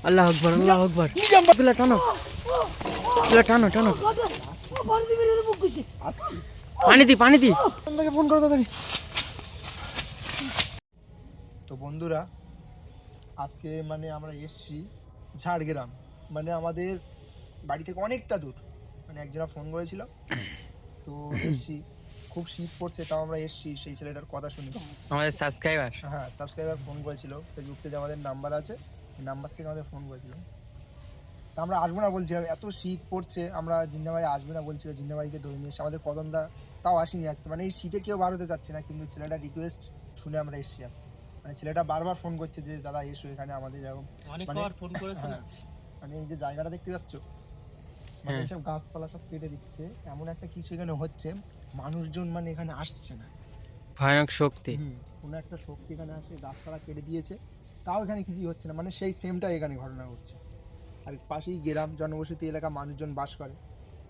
আল্লাহ আকবার, আল্লাহ আকবার। টানো টানো টানো, পানি দি পানি দি। ফোন করো তাড়াতাড়ি। তো বন্ধুরা, আজকে মানে আমরা এসছি ঝাড়গ্রাম, মানে আমাদের বাড়ি থেকে অনেকটা দূর। মানে একজনা ফোন করেছিল, তো এসছি। খুব শীত পড়ছে, তাও আমরা এসছি। সেই ছেলেটার কথা শুনি, আমাদের সাবস্ক্রাইবার, হ্যাঁ সাবস্ক্রাইবার ফোন করেছিল। ফেসবুক পেজে আমাদের নাম্বার আছে, এই নাম্বার থেকে আমাদের ফোন করেছিল। তা আমরা আসবো না বলছিলাম, এত শীত পড়ছে। আমরা জিন্দাবাড়ি আসবো না বলছিল, জিন্দাবাড়িকে ধরে নিয়ে এসে আমাদের কদমদা তাও আসেনি আজকে। মানে এই শীতে কেউ বার হতে চাচ্ছে না, কিন্তু ছেলেটার রিকোয়েস্ট শুনে আমরা এসছি আজকে। মানে ছেলেটা বারবার ফোন করছে যে দাদা এসো এখানে আমাদের, এরকম অনেকবার ফোন করেছে না। মানে এই যে জায়গাটা দেখতে যাচ্ছ, মানে সব গাছপালা সব কেটে দিচ্ছে, এমন একটা কিছু এখানে হচ্ছে, মানুষজন মানে এখানে আসছে না। ভয়ানক শক্তি, কোনো একটা শক্তি এখানে আসে, গাছপালা কেটে দিয়েছে, তাও এখানে কিছুই হচ্ছে না। মানে সেই সেমটা এখানে ঘটনা ঘটছে। আর পাশেই গ্রাম, জনবসতি এলাকা, মানুষজন বাস করে।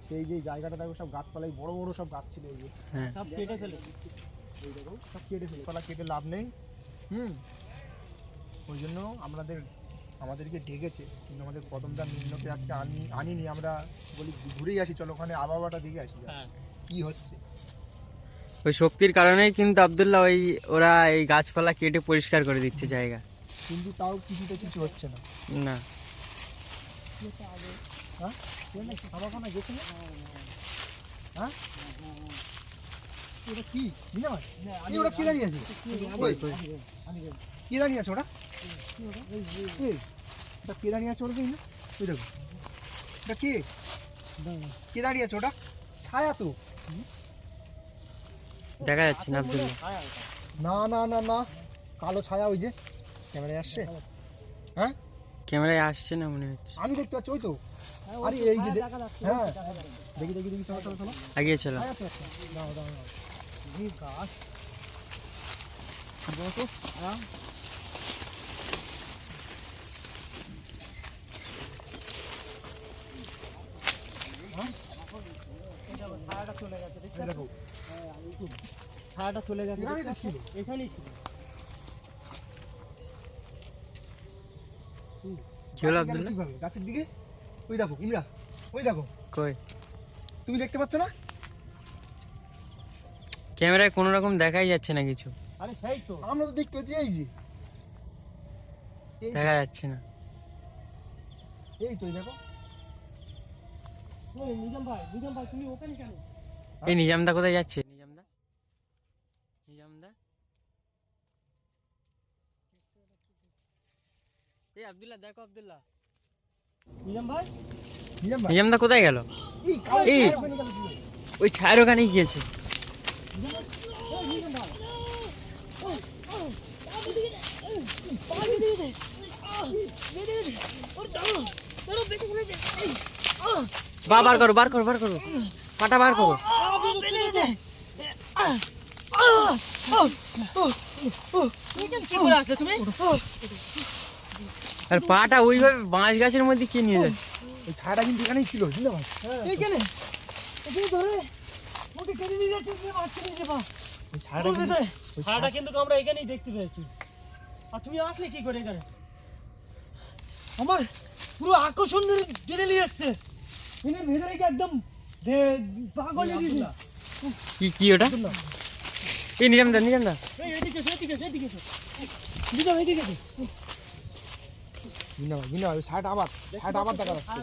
সেই যে জায়গাটা দেখো, সব গাছপালাই বড় বড় সব গাছ ছিল, এই যে সব কেটে ফেলে, এই দেখো সব কেটে ফেলে, পালা কেটে লাভ নেই। ওই জন্য আমাদেরকে ডেকেছে, কিন্তু আমাদের কদমদা নিম্নকে আজকে আনিনি। আমরা বলি ঘুরেই আসি, চলো ওখানে আবহাওয়াটা দেখে আসি কি হচ্ছে। ওই শক্তির কারণেই কিন্তু আব্দুল্লাহ ওরা এই গাছপালা কেটে পরিষ্কার করে দিচ্ছে জায়গা, কিন্তু তাও কিছুতে কিছু হচ্ছে না। না ওটা কি ওটা কি দাঁড়িয়ে আছে, কি দাঁড়িয়ে আছে ওটা, ওটা কে দাঁড়িয়ে আছে? ওটা ওই দেখো, ওটা কে দাঁড়িয়ে আছে? ওটা ছায়া তো, দেখা যাচ্ছে না আব্দুল্লাহ। না না না না, কালো ছায়া। ওই যে ক্যামেরায় আসছে, হ্যাঁ ক্যামেরায় আসছে না মনে হচ্ছে, আমি দেখতে পাচ্ছি। ওই তো, আরে এই যে, হ্যাঁ দেখি দেখি দেখি, চলো চলো চলো, আগিয়ে চলো। দাও দাও দাও, গাছ তো আরাম। ছায়াটা চলে গেছে, এখানেই ছিল। কি হলো আব্দুল্লাহ? গাছের দিকে ওই দেখো, ইমরা ওই দেখো, কই তুমি দেখতে পাচ্ছ না? ক্যামেরায় কোনো রকম দেখাই যাচ্ছে না কিছু। আরে সেই তো আমরা তো দেখতে পাচ্ছি, এই যে দেখা যাচ্ছে না। এই তো, এই দেখো। ওই নিজাম ভাই তুমি ওখানে কেন? এই নিজামদা কোথায় যাচ্ছে? নিজামদা এই আব্দুল্লাহ দেখো, আব্দুল্লাহ নিজামদা কোথায় গেল? এই ওই ছায়ের ওখানে গিয়েছে। বার করো পাটা বার করো। আর পাটা ওইভাবে বাঁশ গাছের মধ্যে কে নিয়ে যায়? ওই ছায়াটা কিন্তু এখানেই ছিল, বুঝলে ভাই? এইখানে ধরে ওকে কেটে নিয়ে যাচ্ছে, ওই ছায়াটা কিন্তু আমরা এখানেই দেখতে পেয়েছি। আর তুমি আসলে কি করে এখানে? আমার পুরো আকর্ষণ টেনে নিয়ে এসছে, এনের ভেতরে কি একদম পাগল হয়ে গেছে। কি ওটা? এই নিজামদা এদিকে ওই ছায়াটা আবার দেখা যাচ্ছে,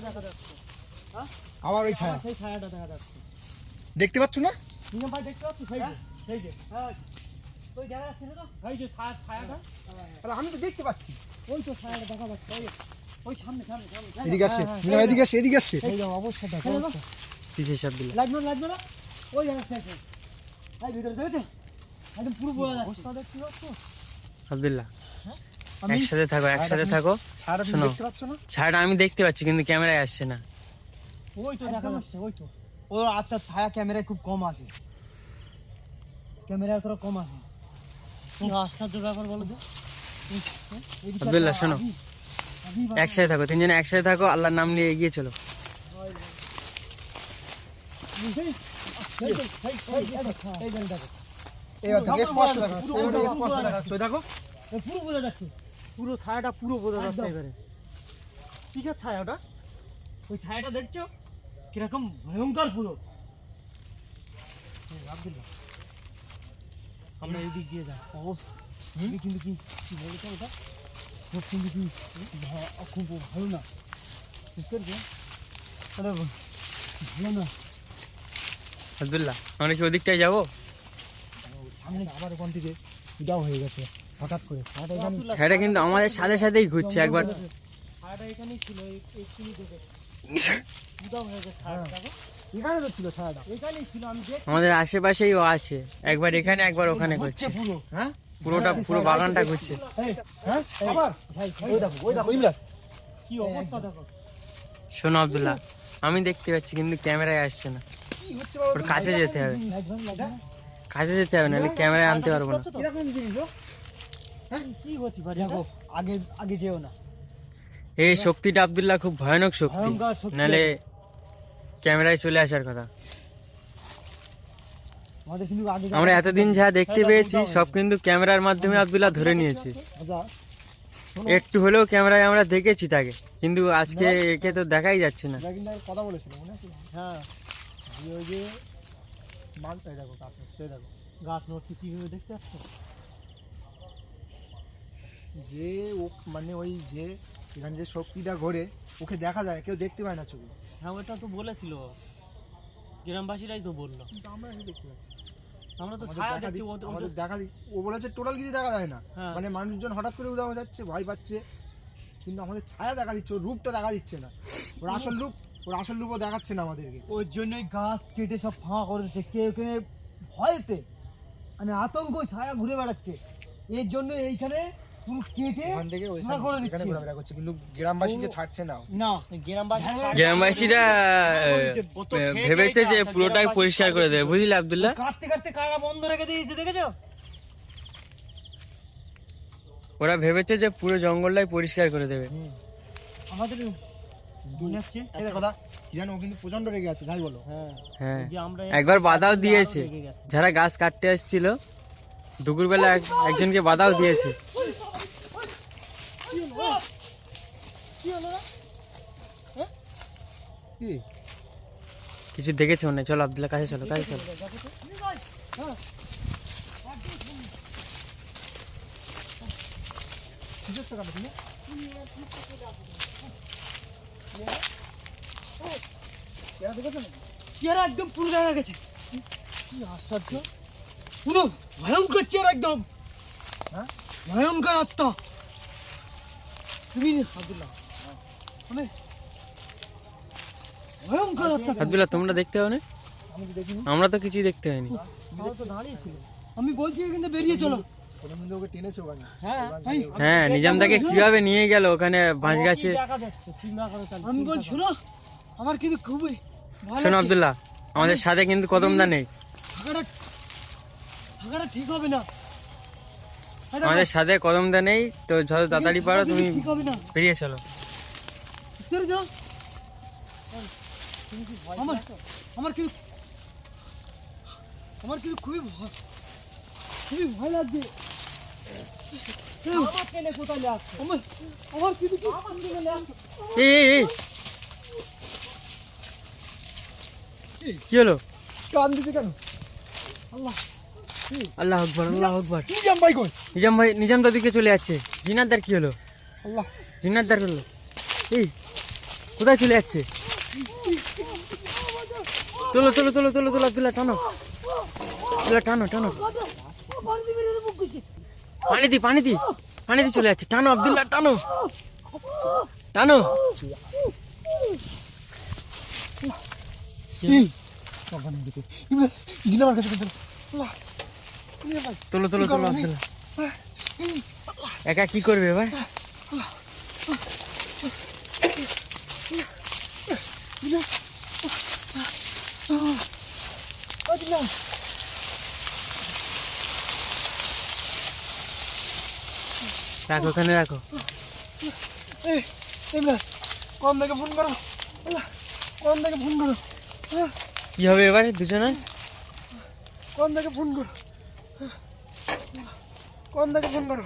আবার ওই ছায়া, সেই ছায়াটা দেখা যাচ্ছে। দেখতে পাচ্ছ না? নিজাম ভাই দেখতে পাচ্ছ? সেই যে ওই দেখা যাচ্ছে না তো, এই যে ছায়াটা। আরে আমি তো দেখতে পাচ্ছি, ওই তো ছায়াটা দেখা যাচ্ছে, ওই সামনে। এদিকে আসে, এদিকে আসে। এই যে অবস্থা দেখো, পিছে সব দিল। লাগবে না ওই জায়গা শেষ। এই ভিতরে দেখো একদম পুরো বোঝা যাচ্ছে। অবস্থা দেখতে পাচ্ছ আব্দুল্লাহ? একসাথে থাকো। ছায়াটা তুমি দেখতে পাচ্ছ না? ছায়াটা আমি দেখতে পাচ্ছি, কিন্তু ক্যামেরায় আসছে না। ওই তো দেখা যাচ্ছে, ওই তো। ও আচ্ছা, ছায়া ক্যামেরায় খুব কম আসে, ক্যামেরা এতটা কম আসে। আশ্চর্য ব্যাপার বলো তো। আব্দুল্লাহ শোনো, একসাথে থাকো, তিনজনে একসাথে থাকো, আল্লাহর নাম নিয়ে এগিয়ে চলো। এবার দেখো স্পষ্ট দেখা যাচ্ছে, এবার পুরো স্পষ্ট দেখা যাচ্ছে, ওই দেখো পুরো বোঝা যাচ্ছে, পুরো ছায়াটা পুরো বোঝা যাচ্ছে এবারে। কিসের ছায়া ওটা? ওই ছায়াটা দেখছো কিরকম ভয়ঙ্কর পুরো। আব্দুল্লাহ, আমরা এই দিক দিয়ে যাই। কিন্তু কি কি বলতো ওটা? ওর কিন্তু কি খুব ভালো না, বুঝতে পারছো? তাহলে ভালো না। আব্দুল্লাহ, আমরা কি ওদিকটাই যাবো? সামনে আবার ওখান থেকে উদাও হয়ে গেছে হঠাৎ করে। ছায়াটা কিন্তু আমাদের সাথে সাথেই ঘুরছে একবার। ছায়াটা এখানেই ছিল, এক্ষুনি দেখে উদাও হয়ে গেছে ছায়াটা। এখানে তো ছিল ছায়াটা, এখানেই ছিল, আমি দেখছি আমাদের আশেপাশেই ও আছে, একবার এখানে একবার ওখানে করছে, পুরো। হ্যাঁ পুরোটা পুরো বাগানটা ঘুরছে। হ্যাঁ আবার ওই দেখো ইমরান, কি অবস্থা দেখো। শোনো আব্দুল্লাহ, আমি দেখতে পাচ্ছি কিন্তু ক্যামেরায় আসছে না, কি হচ্ছে বাবা? ওর কাছে যেতে হবে, কাছে যেতে হবে, নাহলে ক্যামেরায় আনতে পারবো না। এরকম জিনিস ও? কি হচ্ছে ভাই দেখো, আগে আগে যেও না। এই শক্তিটা আব্দুল্লাহ খুব ভয়ানক শক্তি, ভয়ঙ্কর শক্তি। নাহলে ক্যামেরায় চলে আসার কথা। আমাদের কিন্তু আগে আমরা এতদিন যা দেখতে পেয়েছি সব কিন্তু ক্যামেরার মাধ্যমে আব্দুল্লাহ ধরে নিয়েছি। আচ্ছা একটু হলেও ক্যামেরায় আমরা দেখেছি তাকে, কিন্তু আজকে একে তো দেখাই যাচ্ছে না। আমরা কিন্তু আর কথা বলেছিল মনে আছে? হ্যাঁ যে ওই যে মালটাই দেখো কাছে সে দেখো, গাছ নড়ছে কিভাবে দেখতে পাচ্ছ? যে ও মানে ওই যে এখানে যে শক্তিটা ঘোরে ওকে দেখা যায়, কেউ দেখতে পায় না চোখে, হ্যাঁ ওটা তো বলেছিল, গ্রামবাসীরাই তো বললো। কিন্তু আমরা কি দেখতে পাচ্ছি? আমরা তো আমাদের ছায়া দেখা দেখছি, দিচ্ছে, আমাদের দেখা দিচ্ছে, ও বলেছে টোটাল কিছু দেখা যায় না, হ্যাঁ। মানে মানুষজন হঠাৎ করে উদাও হয়ে যাচ্ছে, ভয় পাচ্ছে, কিন্তু আমাদের ছায়া দেখা দিচ্ছে, ওর রূপটা দেখা দিচ্ছে না, ওর আসল রূপ, ওর আসল রূপও দেখাচ্ছে না আমাদেরকে। ওই জন্যই গাছ কেটে সব ফাঁকা করে দিচ্ছে, কেউ এখানে ভয়েতে মানে আতঙ্ক ছায়া ঘুরে বেড়াচ্ছে, এর জন্য এইখানে পুরো কেটে ওখান থেকে ফাঁকা করে এখানে দিচ্ছে। ঘোরাফেরা করছে, কিন্তু গ্রামবাসীকে ছাড়ছে না। না গ্রামবাসী গ্রামবাসীরা ভেবেছে যে পুরোটাই পরিষ্কার করে দেবে, বুঝলি আব্দুল্লাহ? কাটতে কাটতে কারা বন্ধ রেখে দিয়েছে, দেখেছো? ওরা ভেবেছে যে পুরো জঙ্গলটাই পরিষ্কার করে দেবে। আমাদের মনে হচ্ছে একটা কথা কি জানো, ও কিন্তু প্রচন্ড রেগে আছে, যাই বলো। হ্যাঁ হ্যাঁ, এই যে আমরা একবার বাধাও দিয়েছে, রেগে গেছে। যারা গাছ কাটতে এসেছিল দুপুরবেলা একজনকে বাধাও দিয়েছে। কি হলো রে? হ্যাঁ? কি কিছু দেখেছে মনে হয়। চলো আব্দুল্লাহ, কাছে চলো, কাছে চলো। হ্যাঁ। ঠিক আছে কাটো তুমি, এরা দেখেছো নাকি? চেহারা একদম পুরো জায়গা গেছে, কি আশ্চর্য, পুরো ভয়ঙ্কর চেহারা একদম, হ্যাঁ ভয়ঙ্কর আত্মা। তুমি আব্দুল্লাহ, আমি ভয়ঙ্কর আত্মা। আব্দুল্লাহ, তোমরা দেখতে পাও না? আমি তো দেখিনি, আমরা তো কিছুই দেখতে পাইনি। আমরা তো দাঁড়িয়ে ছিল, আমি বলছি কিন্তু বেরিয়ে চলো। প্রথম কিন্তু ওকে টেনেছে ওখানে। হ্যাঁ হ্যাঁ, নিজামদাকে কিভাবে নিয়ে গেল ওখানে বাঁশ গাছে। আমি বলছি শোনো, আমার কিন্তু খুবই ভয় শোনো লাগছে। আব্দুল্লাহ, আমাদের সাথে কিন্তু কদমদা নেই, থাকাটা থাকাটা ঠিক হবে না, এটা আমাদের সাথে কদমদা নেই, তো যত তাড়াতাড়ি পারো থাকাটা তুমি ঠিক হবে না, বেরিয়ে চলো। সরে যাও। আমার আমার কিন্তু খুবই ভয় লাগছে। আমার ট্রেনে কোথায় লাগছে? আমার কিন্তু কি এই এই, এই কি হলো? কান দিছে কেন? আল্লাহ, আল্লাহ আকবার, আল্লাহ আকবার। নিজাম ভাই কই? নিজাম ভাই, নিজামদার দিকে চলে যাচ্ছে। জিনারদার কি হলো? আল্লাহ, জিনারদার হলো, এই কোথায় চলে যাচ্ছে? তোলো তোলো তোলো তোলো তোলো আব্দুল্লাহ, টানো আব্দুল্লাহ, টানো টানো, পানি দি পানি দি পানি দি, চলে যাচ্ছে। টানো আব্দুল্লাহ, টানো টানো। কান দিছে। ইমরান জিনাবার কাছে চলো। আল্লাহ, নিজাম ভাই তোলো তোলো তোলো আব্দুল্লাহ। একা কি করবে এবার? রাখো, ওখানে রাখো। ইমরান কোন থেকে ফোন করো? আল্লাহ, কোন থেকে ফোন করো? কি হবে এবারে দুজনে? কোন থেকে ফোন করো? কম দাকে ফোন করো।